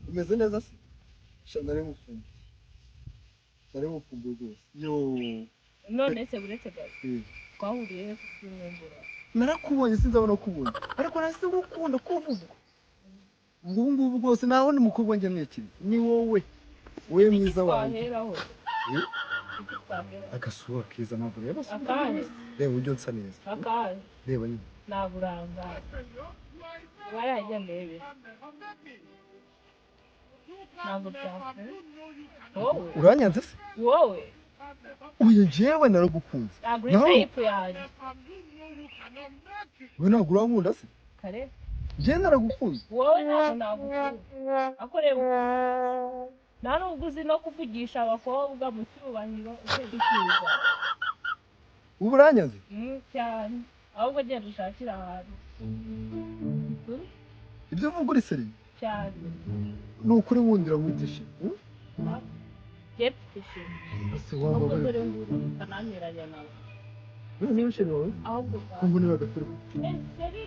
umeze neza se nari mukumbuye rwose none se buretse gato twahuriye kukumbura narakubonye sinzabona kubona ariko nasi gukunda kuvuga ngubu rwose naho ni mukobwa njye mwekiri ni wowe mwiza wanjye agasura keza ntabwo reba reba uburyo nsa neza reba nyine naburanga barajya ndebe ntabwo byakora wowe uranyanze se wowe uyu njyewe naragukunze ntabwo uri tayipu yanjye we ntabwo urankunda se kare njyewe naragukunze wowe ntabwo nagukunze akoreba nta nubwo uzi no kuvugisha abakobwa mu cyubahiro utegukiza ubu uranyanze cyane ahubwo genda ushakira ahantu ibyo uvuga uri seriye cyane ni ukuri wundira wigishe jepfishe ese waba dore nguru kanameranya nawe niba ushiri wawe ahubwo kumva niba gafiri seri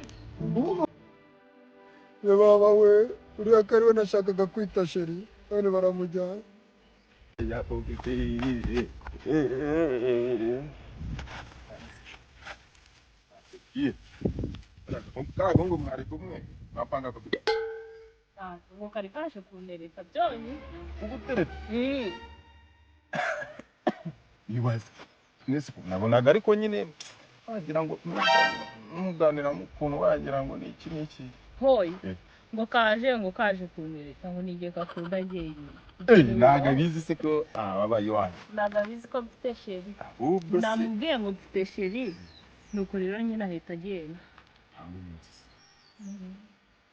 baba we uriya kariwe nashakaga kwita sheri none baramujyana kagongo mwari kumwe napanga ko ubu kari kaje kuntereta byonyine ugutereta ibaze nese nabonaga ariko nyine wagira ngo muganira mukuntu wagira ngo ni iki n'iki hoyi ngo kaje kuntereta ngo nige kakunda njyenyine ntago abizi se ko wabaye iwanyu ntago abizi ko mfite sheri namubwiye ngo mfite sheri nuko rero nyine ahita agenda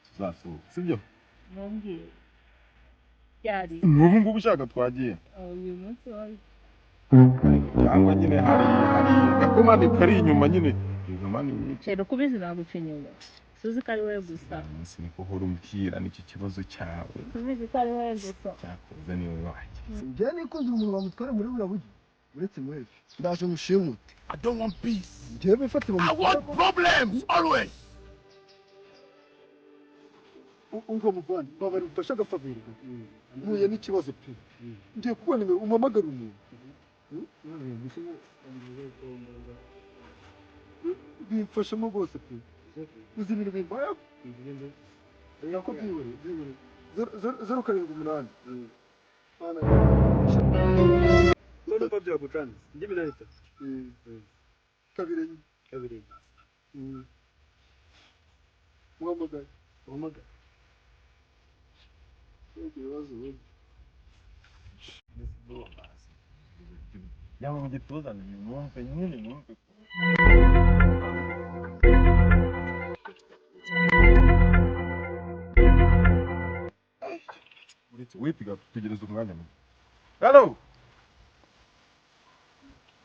tuzasohoka sibyo ntumbwire byari n'ubu ngubu ushaka twagiye uyu munsi wari cyangwa nyine hari gakomane kari inyuma nyine rero kubizi naguca inyuma suzi ko ari wowe gusa munsi niko uhora umbwira n'iki kibazo cyawe kubizi ko ari wowe gusa cyakoze ni wowe wanjye njyewe nikuze umuntu wamutwara muri buriya buryo uretse muhefe ndaje mushimute I don't want peace njyewe bifate I want problems always umva muvandi babari ufashe agafabiri mpuye n'ikibazo pe ngiye kubona nimero umpamagara umuntu bimfashamo rwose pe uzi ibintu bimbayeho nako byibure 078 none uko byagucanze njye birahita kabiri muhamagara yaba mu gituza mwumve nyine mwumve uretse wipiga tutegereza umwanya muto hello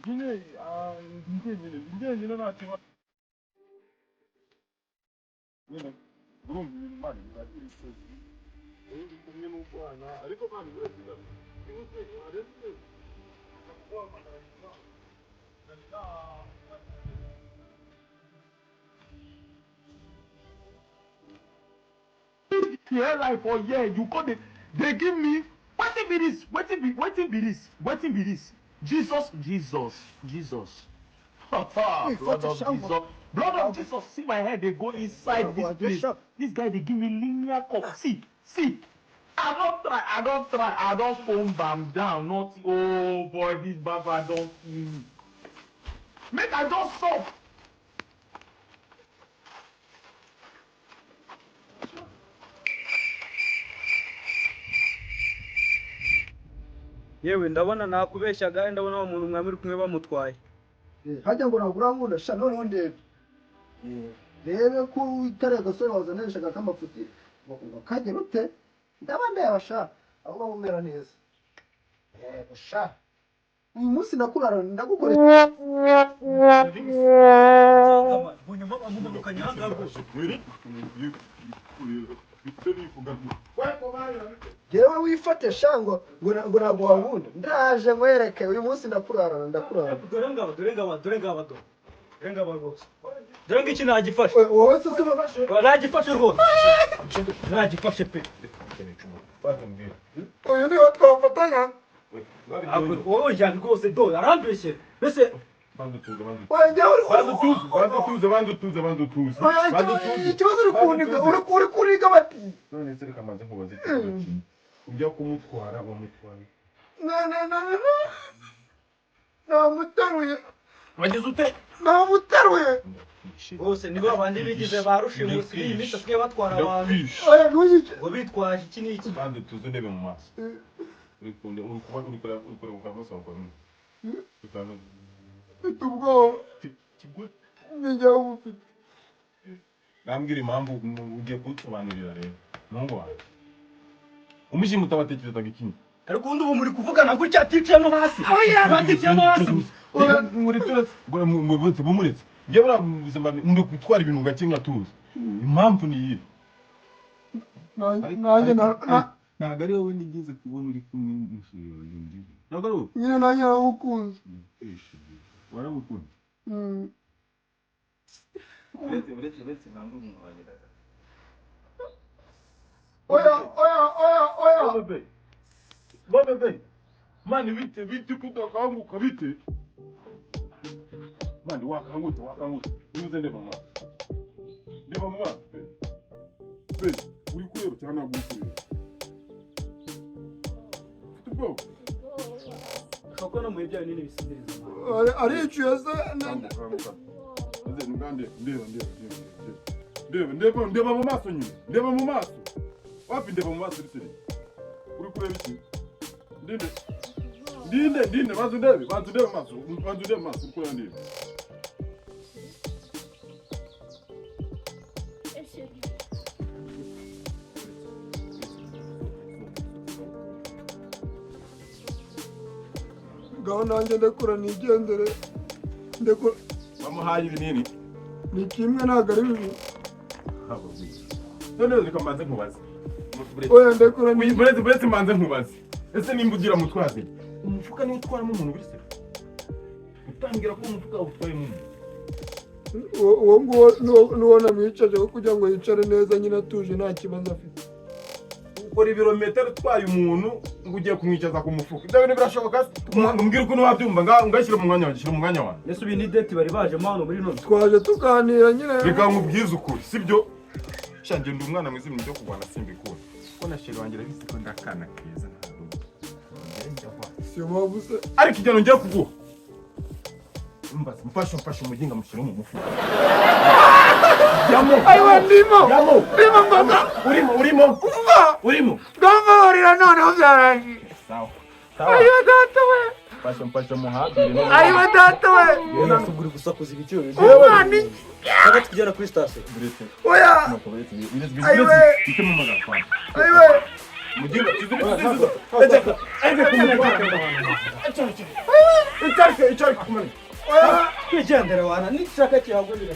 nyine njyenyine nta kibazo nyine urumva ibintu mani bizagira isozi uri kumwe n'umwana ariko mani uretse here life for here you go they give me wetin be this Jesus blood of Jesus see my head they go inside this place this guy they give me linear cup see I don't phone bam down not oh boy this baba don't make I just stop. yewe ndabona nakubeshyaga ndabona wa muntu mwamuri kumwe bamutwaye hajya ngo nagura nkunda sha noneho ndebe ko utari agasore wazanishaga k'amafuti kagera ute ndaba ndeba sha ahubwo mumera neza sha uyu munsi nakurara ndagukoresha bunyuma bamumukanye hangago jewe wifate shango ngo ntabwo wankunda ndaje nkwereke uyu munsi ndakurarana dore ngaba rwose dore ngiki nagifashe wowe se tubabashe nagifashe rwose nagifashe pe uyu niwe twafatanya wowe njyana rwose do arambeshye mbese oya njyewe uri tuze. ikibazo uri kunika uri kuriga bati None se reka maze nkubaze ikibazo kimwe. Ujya kumutwara wamutwara. namutaruye Wagize ute? namutaruye bose nibo abandi bigize ba rushimusi iyi minsi asigaye batwara abantu oya ntuyice ngo bitwaje iki n'iki Banze tuze ndebe mu maso. Uri kureba amaso yawe. mfite ubwoba nijya bufite Nambwira impamvu ugiye kutusobanurira rero. Mungu wawe. Umushinga utabatekerezaga ikindi. ariko ubundi ubu muri kuvugana gutya aticaye no hasi baticaye no hasi Muri turetse ngo bumuretse. Njye bura buzima ndo gutwara ibintu gake ngatuza. Impamvu ni iyi. nanjye Ntabwo ari wowe nigize kubona uri kumwe n'umushinga wawe. Ntabwo ari wowe. nyine nanjye namukunze Warabukunda. Uretse ntabwo umuntu wagira. oya Bebe. Mani bite kutokanguka bite? Mani wakangute. Uze ndeba mama. Ndeba mama. Be, uri kureba cyane gukureba. Tugo. koko no mu byawe nini bisidiriza aricuye se Kanguka. Uze ngande ndeba mu maso nyine. Ndeba mu maso. Wapi ndeba mu maso bitire? Uri kureba iki? Ndinde, bantu ndebe maso, uri kureba ndebe. ngaho nanjye ndekura nigendere ndekura Bamuhaye ibinini. ni kimwe ntabwo ari bibi None reka mbanze nkubaze. oya ndekura Buretse mbanze nkubaze. Ese nimba ugira mutwaze? Umufuka niwo utwaramo umuntu buri se? Utangira ko umufuka utwayemo umuntu. uwo nguwo nuwo namwicaje kugira ngo yicare neza nyine atuje nta kibazo afite Ukora ibirometero utwaye umuntu ngo ugiye kumwicaza ku mufuka. Ibyo bintu birashoboka? Mbwira ukuntu wabyumva ngashyira mu mwanya wawe. ese ubu ni date bari bajemo hano muri none twaje tuganira nyine Reka nkubwize ukuri, sibyo? Shange ndi umwana mwiza ibintu byo kurwana simbikura. Ko na sheri wanjye arabizi ko ndakana keza ntabwo. siyo mpamvu se Ariko igeno ngiye kuguha. Mfashe umuginga mushyire mu mufuka. ayiwe ndimo mbaga Urimo. ndambabarira noneho byarangiye Sawa. ayiwe data we Mfashe muhabire no. ayiwe data we yewe uri gusakuza ibiciro umwana reka tugera kuri station oya ayiwe Muginga kwigendera wana nishaka cyagurira